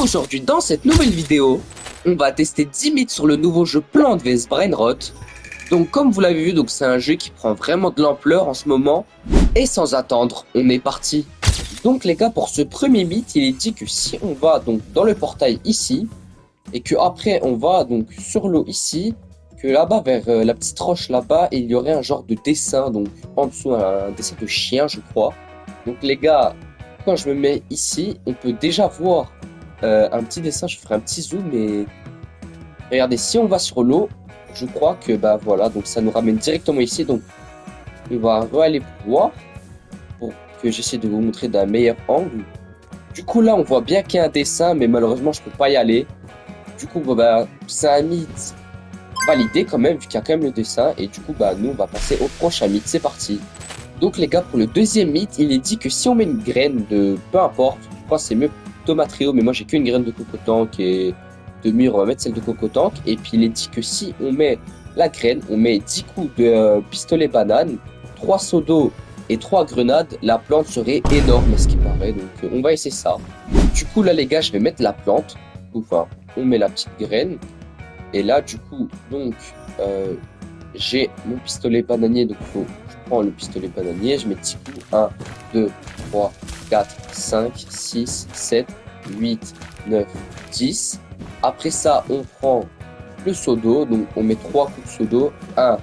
Aujourd'hui, dans cette nouvelle vidéo, on va tester 10 mythes sur le nouveau jeu Plants vs Brainrot. Donc comme vous l'avez vu, donc c'est un jeu qui prend vraiment de l'ampleur en ce moment. Et sans attendre, on est parti. Donc les gars, pour ce premier mythe, il est dit que si on va donc dans le portail ici, et que après on va donc sur l'eau ici, que là-bas vers la petite roche là-bas, il y aurait un genre de dessin, donc en dessous un dessin de chien je crois. Donc les gars, quand je me mets ici, on peut déjà voir un petit dessin, je ferai un petit zoom et regardez, si on va sur l'eau, je crois que bah voilà, donc ça nous ramène directement ici, donc on va aller voir pour que j'essaie de vous montrer d'un meilleur angle. Du coup là on voit bien qu'il y a un dessin, mais malheureusement je peux pas y aller. Du coup bah, c'est un mythe validé quand même, vu qu'il y a quand même le dessin, et du coup bah nous on va passer au prochain mythe, c'est parti. Donc les gars, pour le deuxième mythe, il est dit que si on met une graine de peu importe, je crois que c'est mieux Tomatrio, mais moi j'ai qu'une graine de Cocotank et de mûre, on va mettre celle de Cocotank. Et puis il est dit que si on met la graine, on met 10 coups de pistolet banane, 3 seaux d'eau et 3 grenades, la plante serait énorme à ce qui paraît. Donc on va essayer ça. Du coup là les gars, je vais mettre la plante, enfin on met la petite graine. Et là du coup, donc j'ai mon pistolet bananier, donc je prends le pistolet bananier, je mets 10 coups, 1, 2, 3, 4, 5, 6, 7, 8, 9, 10. Après ça, on prend le seau d'eau, donc on met 3 coups de seau d'eau, 1,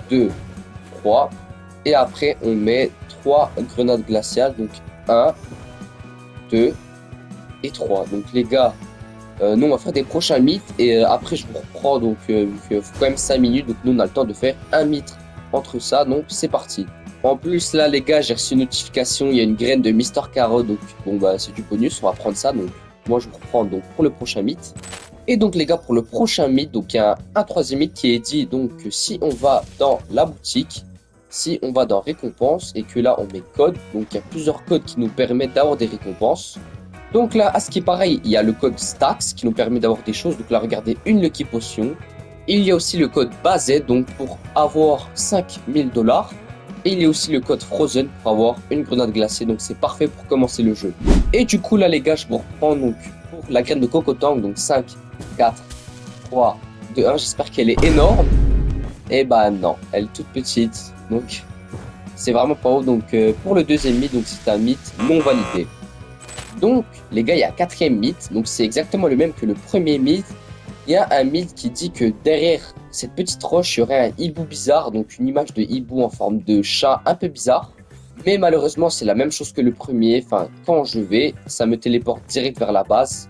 2, 3. Et après, on met 3 grenades glaciales, donc 1, 2 et 3. Donc les gars, nous on va faire des prochains mythes et après je vous reprends, donc il faut quand même 5 minutes, donc nous on a le temps de faire un mythe entre ça, donc c'est parti. En plus là les gars, j'ai reçu une notification, il y a une graine de Mister Carrot, donc bon bah c'est du bonus, on va prendre ça, donc moi je vous reprends donc pour le prochain mythe. Et donc les gars, pour le prochain mythe, donc il y a un troisième mythe qui est dit donc que si on va dans la boutique, si on va dans récompense et que là on met code, donc il y a plusieurs codes qui nous permettent d'avoir des récompenses. Donc là, à ce qui est pareil, il y a le code Stacks qui nous permet d'avoir des choses. Donc là, regardez, une Lucky Potion. Et il y a aussi le code BAZ, donc pour avoir 5000 $. Et il y a aussi le code Frozen pour avoir une grenade glacée. Donc c'est parfait pour commencer le jeu. Et du coup, là, les gars, je vous reprends donc pour la graine de Cocotank. Donc 5, 4, 3, 2, 1. J'espère qu'elle est énorme. Et bah non, elle est toute petite. Donc c'est vraiment pas haut. Donc pour le deuxième mythe, donc c'est un mythe non validé. Donc, les gars, il y a un quatrième mythe. Donc, c'est exactement le même que le premier mythe. Il y a un mythe qui dit que derrière cette petite roche, il y aurait un hibou bizarre. Donc, une image de hibou en forme de chat un peu bizarre. Mais malheureusement, c'est la même chose que le premier. Enfin, quand je vais, ça me téléporte direct vers la base.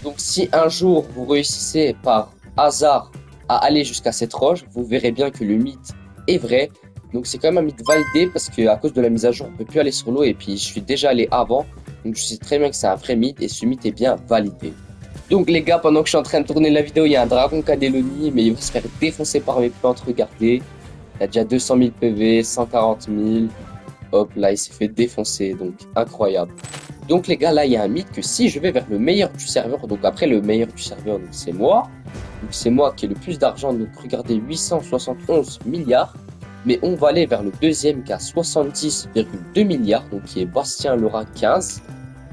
Donc, si un jour, vous réussissez par hasard à aller jusqu'à cette roche, vous verrez bien que le mythe est vrai. Donc, c'est quand même un mythe validé parce qu'à cause de la mise à jour, on ne peut plus aller sur l'eau. Et puis, je suis déjà allé avant. Donc je sais très bien que c'est un vrai mythe et ce mythe est bien validé. Donc les gars, pendant que je suis en train de tourner la vidéo, il y a un dragon Cadéloni, mais il va se faire défoncer par mes plantes, regardez. Il a déjà 200 000 PV, 140 000. Hop, là il s'est fait défoncer, donc incroyable. Donc les gars, là il y a un mythe que si je vais vers le meilleur du serveur, donc après le meilleur du serveur, donc c'est moi. Donc c'est moi qui ai le plus d'argent, donc regardez, 871 milliards. Mais on va aller vers le deuxième qui a 70,2 milliards, donc qui est Bastien Laura 15.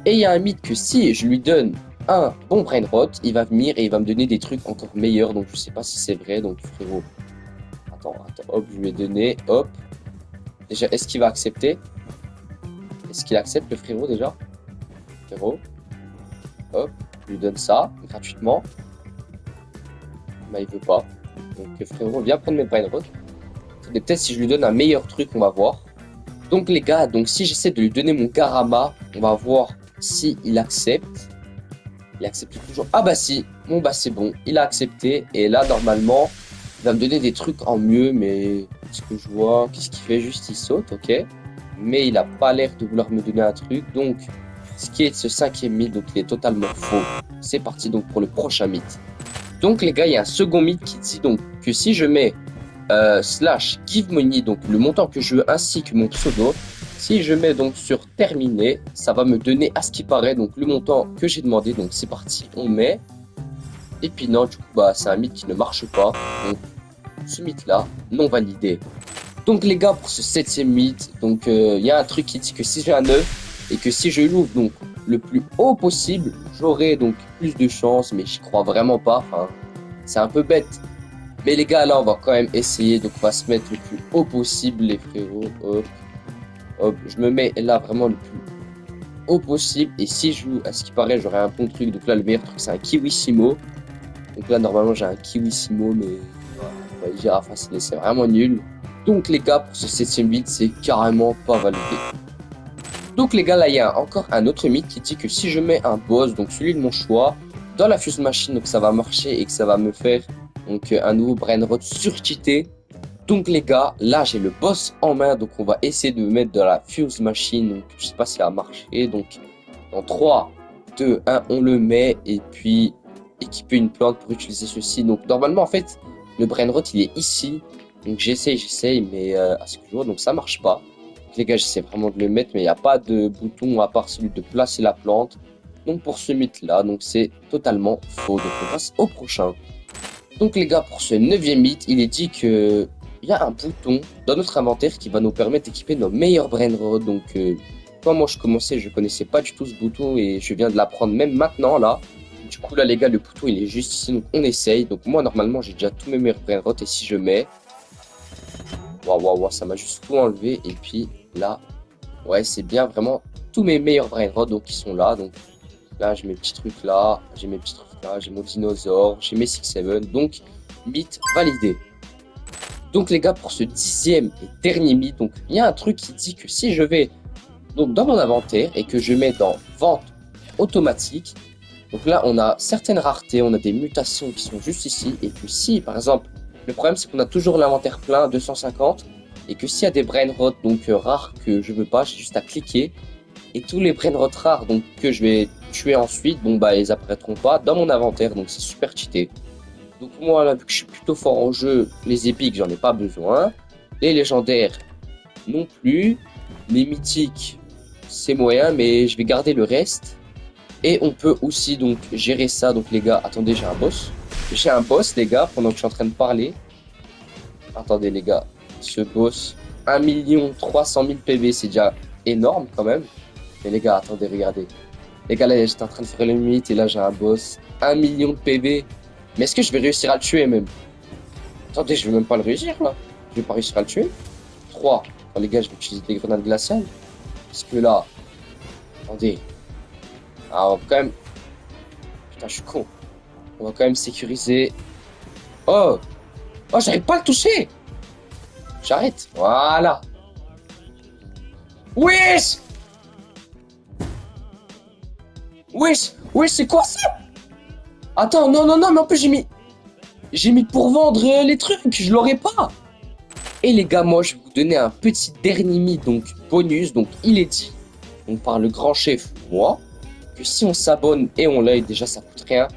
Et il y a un mythe que si je lui donne un bon Brainrot, il va venir et il va me donner des trucs encore meilleurs. Donc je sais pas si c'est vrai, donc frérot. Attends, hop, je lui ai donné, hop. Déjà, est-ce qu'il va accepter? Est-ce qu'il accepte le frérot déjà? Frérot. Hop, je lui donne ça gratuitement. Bah il veut pas. Donc frérot, viens prendre mes Brainrot. Et peut-être si je lui donne un meilleur truc, on va voir. Donc les gars, donc si j'essaie de lui donner mon Karama, on va voir si il accepte. Il accepte toujours. Ah bah si, bon bah c'est bon, il a accepté. Et là normalement, il va me donner des trucs en mieux, mais ce que je vois, qu'est-ce qu'il fait? Juste il saute, ok. Mais il a pas l'air de vouloir me donner un truc. Donc ce qui est de ce cinquième mythe, donc il est totalement faux. C'est parti donc pour le prochain mythe. Donc les gars, il y a un second mythe qui dit donc que si je mets slash give money, donc le montant que je veux ainsi que mon pseudo, si je mets donc sur terminer, ça va me donner à ce qui paraît donc le montant que j'ai demandé. Donc c'est parti, on met. Et puis non, du coup bah c'est un mythe qui ne marche pas, donc ce mythe là non validé. Donc les gars, pour ce septième mythe, donc il y a un truc qui dit que si j'ai un œuf et que si je l'ouvre donc le plus haut possible, j'aurai donc plus de chance, mais j'y crois vraiment pas. Enfin, c'est un peu bête. Mais les gars, là, on va quand même essayer. Donc, on va se mettre le plus haut possible, les frérots. Hop, hop. Je me mets là vraiment le plus haut possible. Et si je joue, à ce qui paraît, j'aurai un bon truc. Donc là, le meilleur truc, c'est un Kiwissimo. Donc là, normalement, j'ai un Kiwissimo, mais on va dire, enfin, c'est vraiment nul. Donc, les gars, pour ce 7ème mythe, c'est carrément pas validé. Donc, les gars, là, il y a encore un autre mythe qui dit que si je mets un boss, donc celui de mon choix, dans la fuse machine, donc ça va marcher et que ça va me faire donc un nouveau brainrot surcheaté. Donc les gars, là j'ai le boss en main, donc on va essayer de me mettre dans la fuse machine. Donc je sais pas si ça a marché. Donc en 3, 2, 1, on le met et puis équiper une plante pour utiliser ceci. Donc normalement en fait, le brainrot il est ici. Donc j'essaye, mais à ce que je vois, donc ça marche pas. Donc, les gars, j'essaie vraiment de le mettre, mais il n'y a pas de bouton à part celui de placer la plante. Donc pour ce mythe là, donc c'est totalement faux. Donc on passe au prochain. Donc les gars, pour ce 9ème mythe, il est dit que il y a un bouton dans notre inventaire qui va nous permettre d'équiper nos meilleurs brainrods. Donc quand moi je commençais, je connaissais pas du tout ce bouton et je viens de l'apprendre même maintenant là. Du coup là les gars, le bouton il est juste ici, donc on essaye. Donc moi normalement j'ai déjà tous mes meilleurs brainrods et si je mets... Waouh, ça m'a juste tout enlevé. Et puis là, ouais c'est bien vraiment tous mes meilleurs brainrods donc ils sont là. Donc là j'ai mes petits trucs là, j'ai mes petits trucs là, j'ai mon dinosaure, j'ai mes 6-7, donc mythe validé. Donc les gars, pour ce 10ème et dernier mythe, donc il y a un truc qui dit que si je vais donc dans mon inventaire et que je mets dans vente automatique, donc là on a certaines raretés, on a des mutations qui sont juste ici, et que si par exemple, le problème c'est qu'on a toujours l'inventaire plein, 250, et que s'il y a des brainrots donc rares que je veux pas, j'ai juste à cliquer, et tous les brainrots rares donc que je vais tuer ensuite, bon bah ils apparaîtront pas dans mon inventaire, donc c'est super cheaté. Donc moi là, vu que je suis plutôt fort en jeu, les épiques j'en ai pas besoin, les légendaires non plus, les mythiques c'est moyen, mais je vais garder le reste. Et on peut aussi donc gérer ça. Donc les gars, attendez, j'ai un boss les gars pendant que je suis en train de parler. Attendez les gars, ce boss 1 300 000 PV, c'est déjà énorme quand même. Mais les gars, attendez, regardez. Les gars, là, j'étais en train de faire le mythe et là, j'ai un boss. 1 million de PV. Mais est-ce que je vais réussir à le tuer même? Attendez, je vais même pas le réussir là. Je vais pas réussir à le tuer. 3. Enfin, les gars, je vais utiliser des grenades glaciales. Parce que là... Attendez. Ah, on va quand même... Putain, je suis con. On va quand même sécuriser... Oh! Oh, j'arrive pas à le toucher! J'arrête. Voilà. Wesh! Wesh, c'est quoi ça? Attends, non, mais en plus j'ai mis pour vendre les trucs, je l'aurais pas. Et les gars, moi je vais vous donner un petit dernier mythe, donc bonus, donc il est dit, donc par le grand chef, moi, que si on s'abonne et on l'aide, déjà ça coûte rien,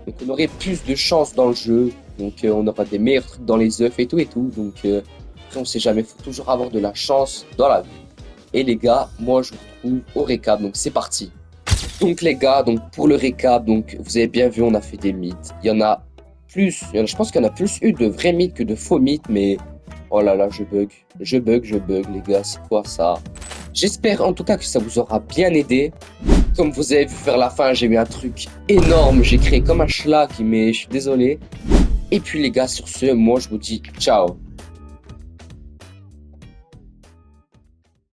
donc on aurait plus de chance dans le jeu, donc on aura des meilleurs trucs dans les œufs et tout, donc on sait jamais, faut toujours avoir de la chance dans la vie. Et les gars, moi je vous retrouve au récap, donc c'est parti. Donc les gars, donc pour le récap, donc vous avez bien vu, on a fait des mythes. Il y en a plus, je pense qu'il y en a plus eu de vrais mythes que de faux mythes, mais oh là là, je bug, les gars, c'est quoi ça? J'espère en tout cas que ça vous aura bien aidé. Comme vous avez vu vers la fin, j'ai mis un truc énorme, j'ai créé comme un schlag, mais je suis désolé. Et puis les gars, sur ce, moi je vous dis ciao.